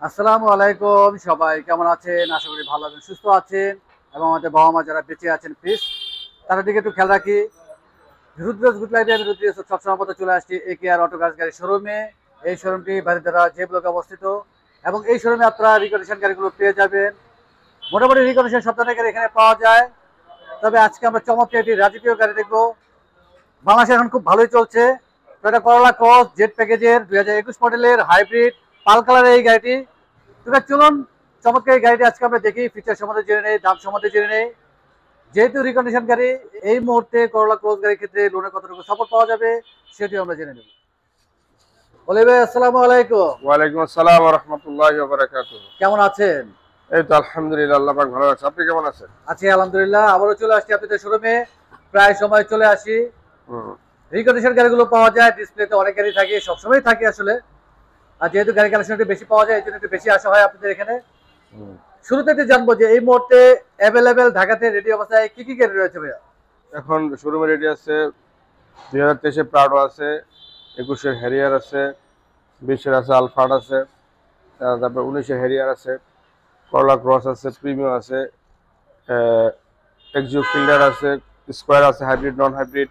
আসসালামু আলাইকুম, সবাই কেমন আছেন? আশা করি ভালো আছেন, সুস্থ আছেন এবং আমাদের বাবা মা যারা বেঁচে আছেন প্লিজ তাদের দিকে একটু খেয়াল রাখি। রুদ্রজ গুড লাইফে আমি রুদ্র সবসময় মতো চলে আসছি একেআর অটো গাড়ি শোরুমে। এই শোরুমটি বারিধারা যে ব্লকে অবস্থিত এবং এই শোরুমে আপনারা রিকন্ডিশন গাড়িগুলো পেয়ে যাবেন। মোটামুটি রিকন্ডিশন সব ধরনের গাড়ি এখানে পাওয়া যায়। তবে আজকে আমরা চমৎকার একটি রাজকীয় গাড়ি দেখবো। বাংলাদেশে এখন খুব ভালোই চলছে। টয়োটা করোলা ক্রস জেড প্যাকেজের 2021 মডেলের হাইব্রিড পাল কালারের এই গাড়িটি। তবে চলুন চমৎকার এই গাড়িটি আজকে আমরা দেখি, ফিচার সম্বন্ধে জেনে নেই, দাম সম্বন্ধে জেনে নেই। যেহেতু রিকন্ডিশন গাড়ি, এই মুহূর্তে করোলা ক্রস গাড়ির ক্ষেত্রে লোনের কতটুকু সাপোর্ট পাওয়া যাবে সেটিও আমরা জেনে নেব। ওলি ভাই, আসসালামু আলাইকুম। ওয়ালাইকুম আসসালাম ওয়া রাহমাতুল্লাহি ওয়া বারাকাতুহু। কেমন আছেন? এই তো আলহামদুলিল্লাহ, আল্লাহ পাক ভালো আছে। আপনি কেমন আছেন? আছি আলহামদুলিল্লাহ। আবারও চলে আসছি আপনাদের শোরুমে, প্রায় সময় চলে আসি। হুম। রিকন্ডিশন গাড়িগুলো পাওয়া যায়, ডিসপ্লেতে অনেক গাড়ি থাকে, সবসময় থাকে আসলে। আর যেহেতু গাড়ি কালেকশন একটু বেশি পাওয়া যায়, এই জন্য একটু বেশি আসা হয় আপনাদের এখানে। শুরুতে একটু জানবো যে এই মুহূর্তে অ্যাভেলেবেল ঢাকাতে রেডি অবস্থায় কি কি গাড়ি রয়েছে ভাইয়া? এখন শোরুমে রেডি আছে 2023 প্রাডো আছে, 21 হ্যারিয়ার আছে, 20 আছে আলফার্ড আছে, তারপর 19 হ্যারিয়ার আছে, করলা ক্রস আছে, প্রিমিয়াম আছে, এক্সিও ফিল্ডার আছে, স্কোয়ার আছে, হাইব্রিড নন হাইব্রিড,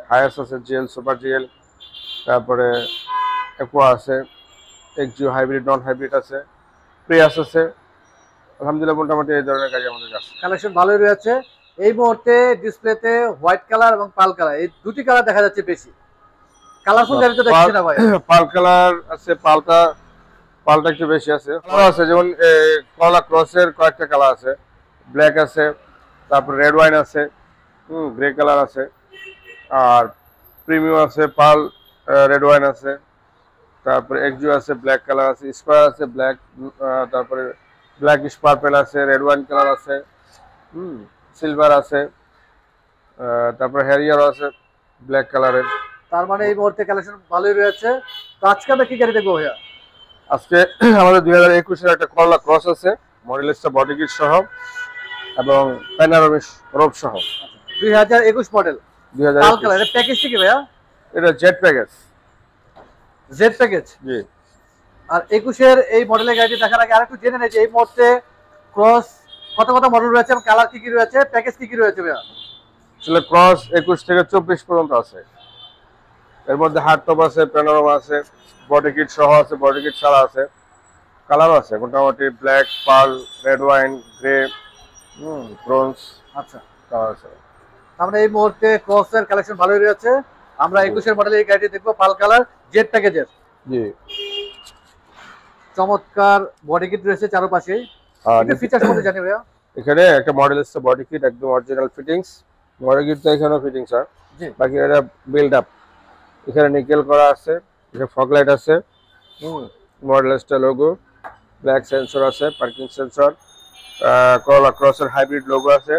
হায়াস আছে, জিএল সুপার জিএল, তারপরে একোয়া আছে, এক্সিও হাইব্রিড নন হাইব্রিড আছে, প্রিয়াস আছে। আলহামদুলিল্লাহ মোটামুটি এই ধরনের গাড়ি আমাদের কাছে। কালেকশন ভালোই রয়েছে। এই মুহূর্তে ডিসপ্লেতে হোয়াইট কালার এবং পাল কালার, এই দুটি কালার দেখা যাচ্ছে বেশি। কালারফুল গাড়ি তো দেখছি না ভাই। পাল কালার আছে, পালটা একটু বেশি আছে। কালার আছে যেমন করলা ক্রসের কয়েকটা কালার আছে, ব্ল্যাক আছে, তারপর রেড ওয়াইন আছে, গ্রে কালার আছে, আর প্রিমিয়াম আছে, পাল রেড ওয়াইন আছে, তারপরে এক্সিও আছে, ব্ল্যাক কালার আছে, স্কোয়ার আছে ব্ল্যাক, তারপরে ব্ল্যাক পার্পেল আছে, রেড ওয়াইন কালার আছে, সিলভার আছে, তারপরে হ্যারিয়ার আছে ব্ল্যাক কালারের। তার মানে এই মুহূর্তে কালেকশন ভালোই রয়েছে। তো আজকে আমরা কি গাড়ি দেখবো ভাইয়া? আজকে আমাদের 2021-এর একটা করলা ক্রস আছে, মডেলিস্টা বডি কিট সহ এবং প্যানোরামিক রোপ সহ। 2021 মডেল পাল কালার, 2021 এর প্যাকেজটি কি ভাইয়া? এটা জেড প্যাকেজ। Z package. জি। আর 21-এর এই মডেলের গাড়িটি দেখার আগে আরেকটু জেনে নেই যে এই মুহূর্তে ক্রস কত কত মডেল রয়েছে এবং কালার কি কি রয়েছে, প্যাকেজ কি কি রয়েছে ভাইয়া? আসলে ক্রস 21 থেকে 24 পর্যন্ত আছে। এর মধ্যে হার্ড টপ আছে, প্যানোরামা আছে, বডি কিট সহ আছে, বডি কিট ছাড়া আছে, কালারও আছে মোটামুটি black, pearl, red wine, grey, bronze. আচ্ছা, কালার আছে। আমরা এই মুহূর্তে ক্রসের কালেকশন ভালোই রয়েছে। আমরা 21-এর মডেলের এই গাড়িটি দেখবো, পাল কালার জেড প্যাকেজের। জি। চমৎকার বডি কিট রয়েছে চারপাশে। একটু ফিচারস মধ্যে জানি ভাইয়া। এখানে একটা মডেলিস্টা বডি কিট, একদম অরিজিনাল ফিটিংস। বডি কিট তো এখানেও ফিটিংস হয়, জি। বাকি এটা বিল্ড আপ। এখানে নিকেল করা আছে, এখানে ফগ লাইট আছে, মডেলিস্টা লোগো, ব্ল্যাক সেন্সর আছে, পার্কিং সেন্সর, করলা ক্রসের হাইব্রিড লোগো আছে,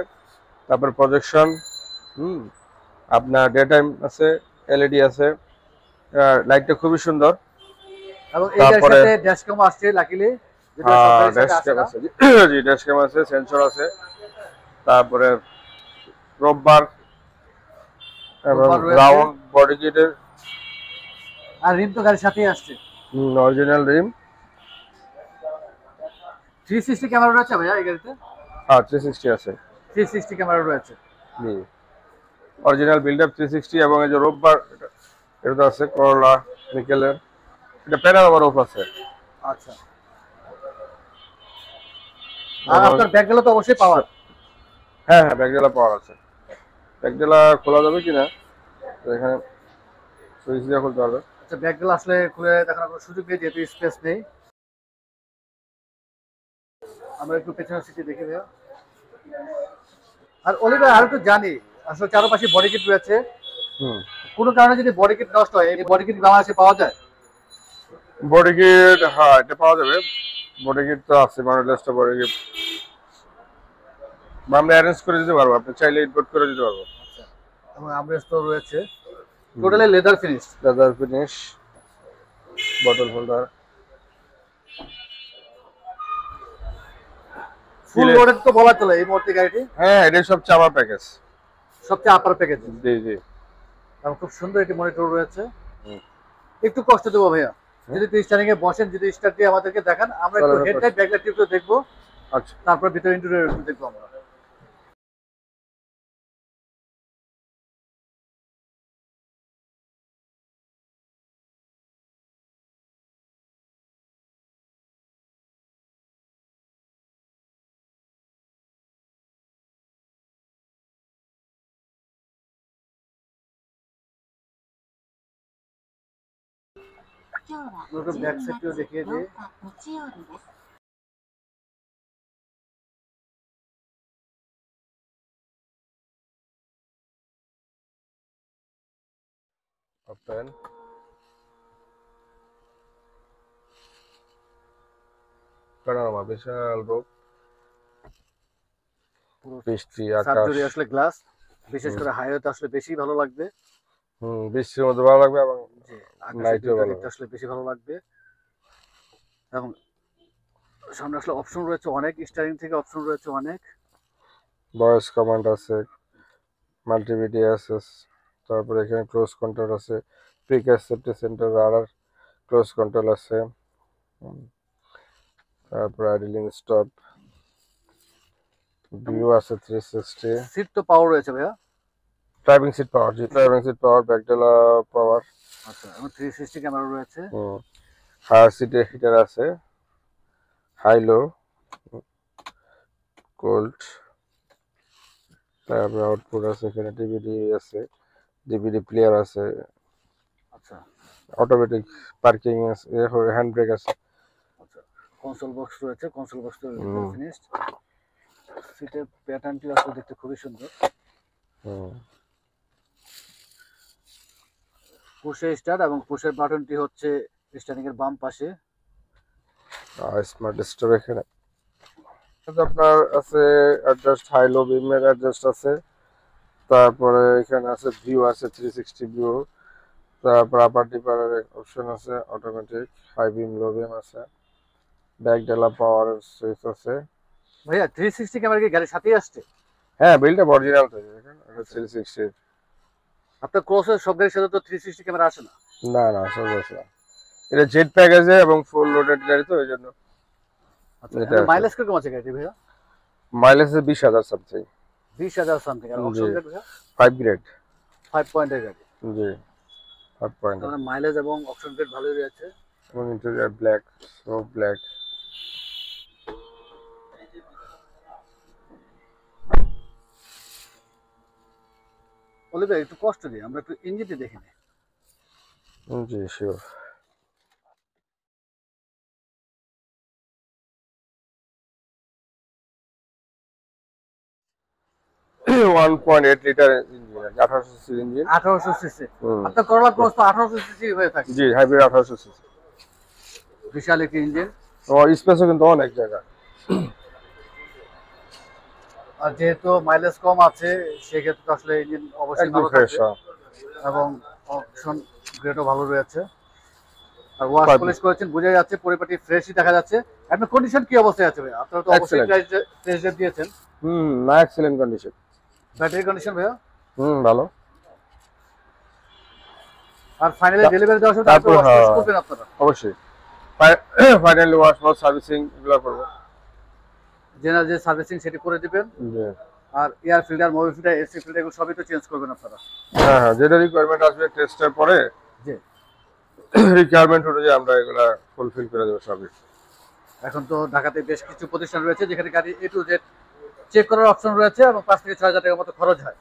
তারপর প্রজেকশন, আপনার ডে টাইম আছে, এলইডি আছে, লাইটটা খুবই সুন্দর। এবং এই গাড়ির তারপরে সাথে ড্যাশ ক্যাম আসছে লাকিলি, যেটা সরকারি ড্যাশ সাথে ক্যাম আসে না। আছে, জি ড্যাশ ক্যাম আছে, সেন্সর আছে, তারপরে রোববার এবং রোববার রয়েছে। রাউন্ড বডি কিটের, আর রিম তো গাড়ির সাথেই আসছে। অরিজিনাল রিম। 360 ক্যামেরা রয়েছে ভাইয়া এই গাড়িতে। হ্যাঁ 360 আছে। 360 ক্যামেরা রয়েছে। জি, অরিজিনাল বিল্ড আপ 360। এবং এই যে রোববার এটা তো আছে, করলা নিকেলের, এটা প্যানোরামা রোপ আছে। আচ্ছা। আর আপনার ব্যাগগুলো তো অবশ্যই পাওয়ার। হ্যাঁ হ্যাঁ, ব্যাগডেলা পাওয়ার আছে। ব্যাগডেলা খোলা যাবে কিনা এখানে সুইচ দিয়ে খুলতে পারবে। আচ্ছা, ব্যাগগুলো আসলে খুলে দেখার কোনো সুযোগ নেই যেহেতু স্পেস নেই। আমরা একটু পেছনের সিটে দেখে ভাইয়া। আর অলি ভাই আর একটু জানি, আসলে চারপাশে বডি কিট রয়েছে। কোনো কারণে যদি বডি কিট নষ্ট হয়, এই বডি কিট বাংলাদেশে পাওয়া যায়? বডি কিট, হ্যাঁ এটা পাওয়া যাবে। বডি কিট তো আছে, মডেলিস্টা বডি কিট আমরা অ্যারেঞ্জ করে দিতে পারবো, আপনি চাইলে ইম্পোর্ট করে দিতে পারবো। আচ্ছা। এবং আমরেস্ট তো রয়েছে, totally leather finish. Leather finish, bottle holder, full loaded তো বলা চলে এই মুহূর্তে গাড়িটি। হ্যাঁ এটাই সবচেয়ে আমার প্যাকেজ। সবচেয়ে আপার প্যাকেজ। জি জি। এবং খুব সুন্দর একটি মনিটর রয়েছে। একটু কষ্ট দেবো ভাইয়া। যদি একটু স্টারিং এ বসেন, যদি স্টার্ট দিয়ে আমাদেরকে দেখান, আমরা একটু চলেন, হেডলাইট ব্যাকলাইট একটু দেখবো, আচ্ছা। তারপর ভিতরে ইন্টেরিয়র দেখবো আমরা। ব্যাক সাইডটিও দেখিয়ে দিই। ওপেন। প্যানোরামা, বিশাল রূপ, বৃষ্টি, আকাশ। সার্জারি আসলে গ্লাস, বিশেষ করে হাইওয়েতে আসলে বেশি ভালো লাগবে। বৃষ্টির মধ্যে ভালো লাগবে এবং জি, আকাশের নাইটেও ভিউটা ভালো দেখতে আসলে বেশি ভালো লাগবে। এবং সামনে আসলে অপশন রয়েছে অনেক, স্টারিং থেকে অপশন রয়েছে অনেক। ভয়েস কমান্ড আছে, মাল্টিমিডিয়া আছে, তারপরে এখানে ক্লোজ কন্ট্রোল আছে, pre-crash safety centre radar cruise control আছে, তারপরে আইডলিং স্টপ, ভিউ আছে 360, সিট তো পাওয়ার রয়েছে ভাইয়া। ড্রাইভিং সিট পাওয়ার, জি ড্রাইভিং সিট পাওয়ার, ব্যাকডেলা পাওয়ার। আচ্ছা, এবং 360 ক্যামেরা রয়েছে। হায়ার সিটে হিটার আছে, হাই লো, কোল্ড, তারপরে আউটপুট আছে, এখানে ডিভিডি আছে, ডিভিডি প্লেয়ার আছে, আচ্ছা অটোমেটিক পার্কিং আছে, হ্যান্ড ব্রেক আছে। আচ্ছা, কনসোল বক্স রয়েছে, কনসোল বক্স তো হুম। ফিনিশড। সিটের প্যাটার্নটি আসলে দেখতে খুবই সুন্দর। পুশে স্টার্ট, এবং পুশের বাটনটি হচ্ছে স্টারিং এর বাম পাশে। স্মার্ট স্টোর এখানে আপনার আছে, অ্যাডজাস্ট হাই লো বিমের অ্যাডজাস্ট আছে, তারপরে এখানে আছে ভিউ আছে 360 ভিউ, তারপর আপার ডিপারের অপশন আছে, অটোমেটিক হাই বিম লো বিম আছে, ব্যাক ডেলা পাওয়ার সুইচ আছে। ভাইয়া 360 ক্যামেরা কি গাড়ির সাথেই আসছে? হ্যাঁ, বিলটা অরিজিনাল তো দেখেন, এটা 360। আপনার ক্রসের সব গাড়ির সাথে তো 360 ক্যামেরা আসে না। না না, সব আছে, এটা জেট প্যাকেজে এবং ফুল লোডেড গাড়ি তো এই জন্য। আচ্ছা, এটা আছে। মাইলেজ কিরকম আছে গাড়িটি ভাইয়া? Mileage 20,000 something. 20,000 সামথিং। আর অপশন জি। গাড়ি ভাইয়া 5 গ্রেড। 5 পয়েন্টের গাড়ি। জি, 5 পয়েন্ট। তার মাইলেজ এবং অপশন গ্রেড ভালোই রয়েছে। এবং ইন্টেরিয়র ব্ল্যাক, সব ব্ল্যাক। বলে ভাই একটু কষ্ট দিই, আমরা একটু ইঞ্জিনটি দেখে নিই। জি sure. 1.8 litre engine, 1800 CC engine. 1800 CC. আপনার করোলা ক্রস তো 1800 সিসি হয়ে থাকে। জি, হাইব্রিড 1800 সিসি। বিশাল একটি ইঞ্জিন। ও স্পেসও কিন্তু অনেক জায়গা। আর যেহেতু মাইলেজ কম আছে, সেক্ষেত্রে আসলে ইঞ্জিন অবশ্যই একদম ভালো ফ্রেশ। থাকবে, এবং অপশন গ্রেডও ভালো রয়েছে। আর ওয়াশ পলিশ করেছেন, বোঝা যাচ্ছে পরিপাটি ফ্রেশই দেখা যাচ্ছে। আপনার কন্ডিশন কি অবস্থায় আছে ভাই? আপনারা তো অবশ্যই Excellent. টেস্ট ড্রাইভ দিয়েছেন। না, এক্সেলেন্ট কন্ডিশন। ব্যাটারি কন্ডিশন ভাইয়া? ভালো। আর ফাইনালি ডেলিভারি দেওয়ার সময় তারপর ওয়াশ পলিশ করবেন আপনারা? অবশ্যই ফাইনালি ওয়াশ ওয়াশ সার্ভিসিং এগুলো করব। জেনারেল যে সার্ভিসিং সেটি করে দিবেন। জি। আর air filter, mobil filter, AC filter এগুলো সবই তো চেঞ্জ করবেন আপনারা। হ্যাঁ হ্যাঁ, যেটা রিকোয়ারমেন্ট আসবে টেস্টের পরে, জি। রিকোয়ারমেন্ট অনুযায়ী আমরা এগুলা ফুলফিল করে দেবো সবই। এখন তো ঢাকাতে বেশ কিছু প্রতিষ্ঠান রয়েছে যেখানে গাড়ি এ টু জেড চেক করার অপশন রয়েছে, এবং 5 থেকে 6 হাজার টাকার মতো খরচ হয়।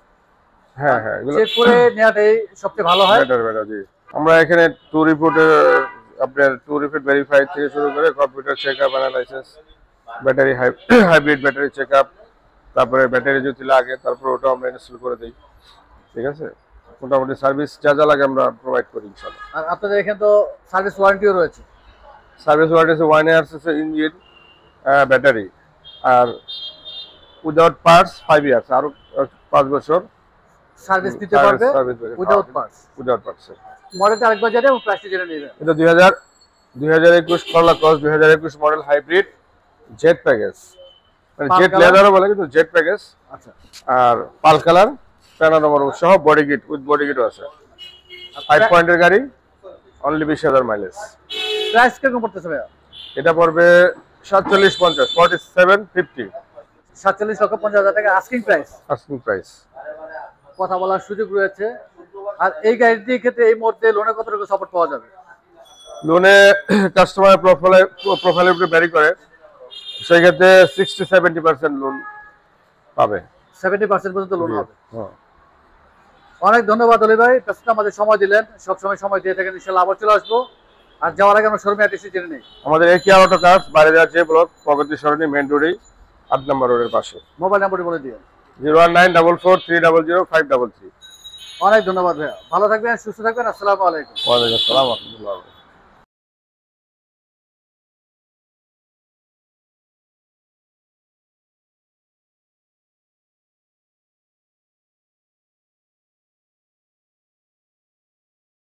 হ্যাঁ হ্যাঁ, এগুলো চেক করে নেওয়াটাই সবচেয়ে ভালো হয়। বেটার জি। আমরা এখানে টু রিপোর্টে আপনার টু রিপোর্ট ভেরিফাই থেকে শুরু করে computer checkup, analysis, battery hybrid battery checkup, তারপরে ব্যাটারি যদি লাগে তারপর ওটা আমরা ইনস্টল করে দিই। ঠিক আছে, মোটামুটি সার্ভিস যা যা লাগে আমরা প্রোভাইড করি ইনশাআল্লাহ। আর আপনাদের এখানে তো সার্ভিস ওয়ারেন্টিও রয়েছে। সার্ভিস ওয়ারেন্টি 1 ইয়ার্স আছে ইঞ্জিন, ব্যাটারি, আর উইদাউট পার্টস 5 ইয়ার্স, আরো 5 বছর সার্ভিস দিতে পারবে উইদাউট পার্টস। Without parts. মডেলটা আরেকবার জানেন এবং প্রাইসটা জেনে নেবেন। এটা 2021 করলা cross 2021 model hybrid jet package, মানে জেট লেদারও বলে কিন্তু জেট প্যাকেজ। আচ্ছা। আর পাল কালার, প্যানোরামা সহ বডি কিট, উইথ বডি কিটও আছে। 5 পয়েন্টের গাড়ি, অনলি 20,000 মাইলেজ। প্রাইস কিরকম পড়তেছে ভাইয়া? এটা পড়বে 4750, 4750 47,50,000 টাকা আস্কিং প্রাইস। Asking price. কথা বলার সুযোগ রয়েছে। আর এই গাড়িটির ক্ষেত্রে এই মুহূর্তে লোনে কত টাকা সাপোর্ট পাওয়া যাবে? লোনে কাস্টমার প্রোফাইলের উপরে ভ্যারি করে, সেই ক্ষেত্রে 60-70% লোন পাবে। 70% পর্যন্ত লোন হবে। হ্যাঁ। অনেক ধন্যবাদ অলি ভাই, পেছনে আমাদের সময় দিলেন, সবসময় সময় দিয়ে থাকেন, ইনশাল্লাহ আবার চলে আসবো। আর যাওয়ার আগে আমরা শোরুমে অ্যাড্রেস জেনে নেই। আমাদের একিয়া অটো কার্স, বাইরে যাচ্ছে ব্লক, প্রগতি সরণি, মেন রোডেই 8 নম্বর রোডের পাশে। মোবাইল নাম্বারটি বলে দিও। 01944300533। অনেক ধন্যবাদ ভাইয়া, ভালো থাকবেন, সুস্থ থাকবেন। আসসালামু আলাইকুম। ওয়ালাইকুম আসসালাম ওয়া রাহমাতুল্লাহ।